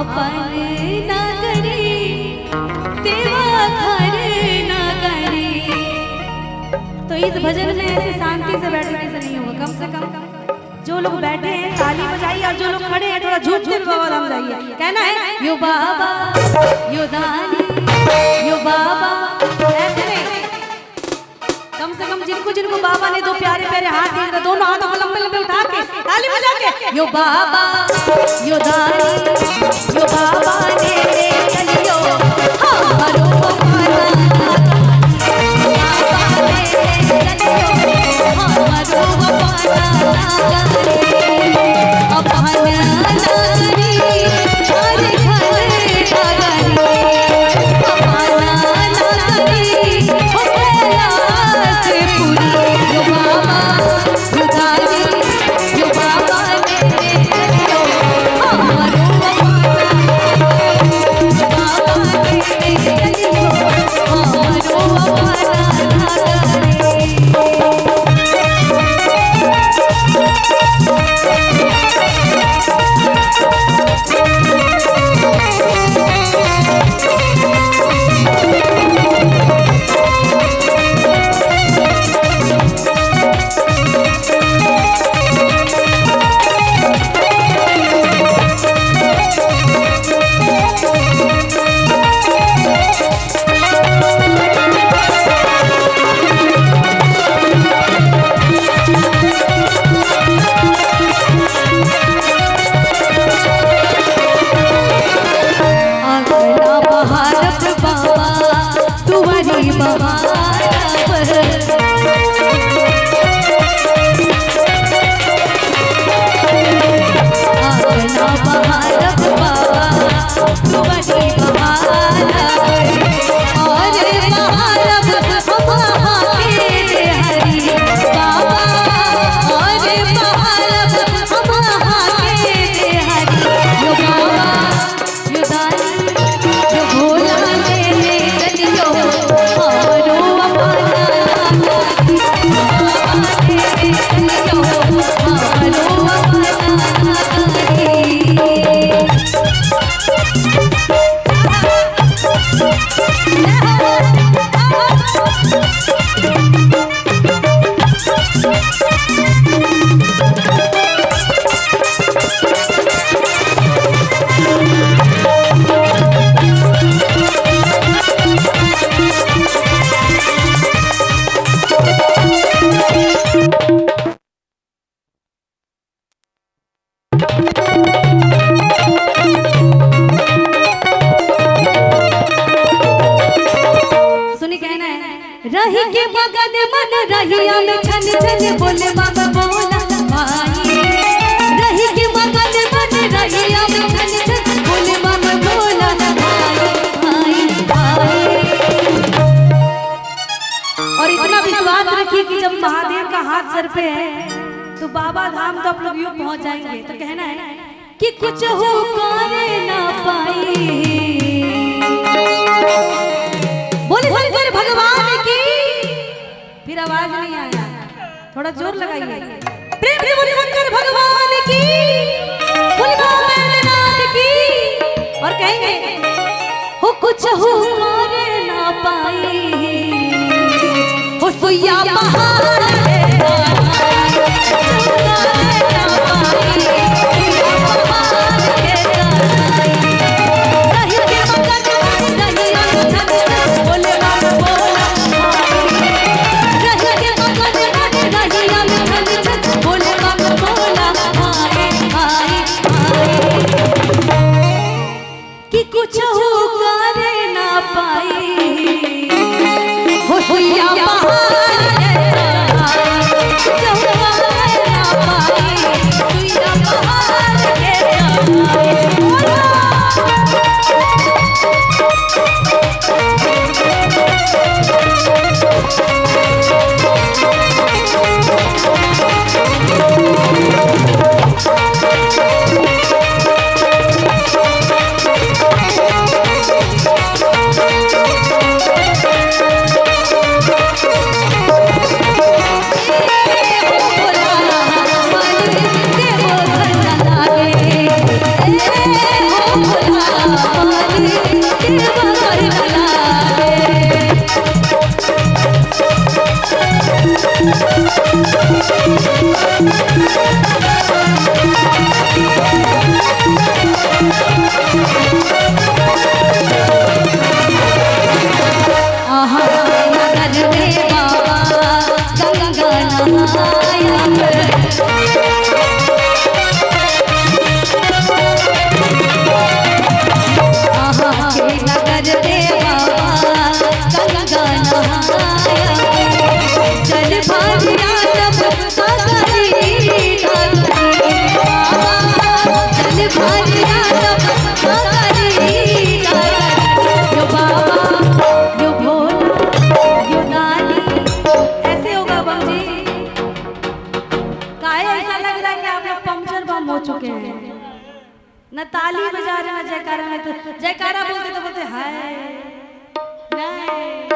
अपन नगरी तेवा घर नगरी। तो इस भजन में ऐसे शांति से बैठने से नहीं होगा, कम से कम जो लोग बैठे हैं ताली बजाइए और जो लोग खड़े हैं थोड़ा झूठ झूठ बाबा धाम जाइए। कहना है यो बाबा यो दानी यो बाबा, ऐसे नहीं, कम से कम जिनको जिनको बाबा ने दो प्यारे प्यारे हाथ दिए, दोनों हाथों को लंबे लंबे उठा के ताली बजा के यो बाबा यो दानी यो बाबा ने चलियो हमारो बाबा ने चलियो हमारो बाबा अपन नगरी घर घर रही के मगन मन रहिया में छन छन बोले बाबा बोला भाई, रही के मगन मन रहिया में छन छन बोले बाबा बोला भाई भाई। और इतना विश्वास रखिए कि जब महादेव का हाथ सर पे है तो बाबा धाम तो आप लोग यूं पहुंच जाएंगे। तो कहना है कि कुछ हो करे ना पाई, बोले शंकर भगवान की, फिर आवाज नहीं आया, थोड़ा जोर लगाइए, प्रेम से बोले शंकर भगवान की, बोले बैद्यनाथ की। और कहेंगे हो कुछ हो करे ना पाई, हो सुइया पहाड़ कुछ हो करे ना पाई, हो सुइया पहाड़ न ताली बजा रहे ना जयकारा में, तो जयकारा बोलते तो बोलते हाय नहीं,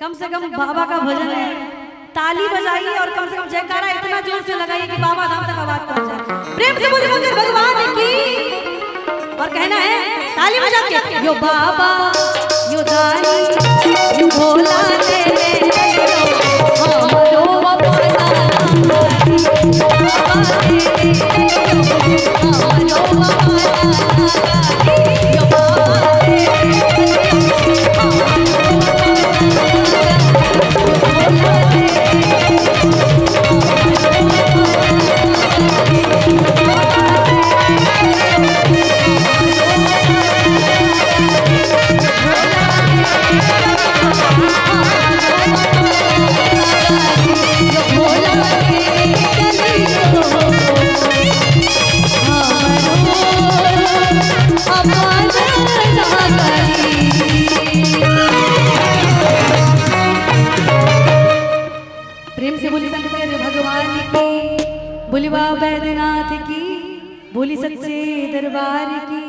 कम से कम बाबा का भजन है, ताली बजाइए और कम से कम जयकारा इतना जोर से लगाइए कि बाबा धाम तक आवाज पहुंचे। प्रेम से बोलिए शंकर भगवान की। और कहना है ताली बजा के, यो बाबा यो दानी यो भोला ले हमरो बाबा बोली बाबा बैद्यनाथ की, बोली सच्चे दरबार की।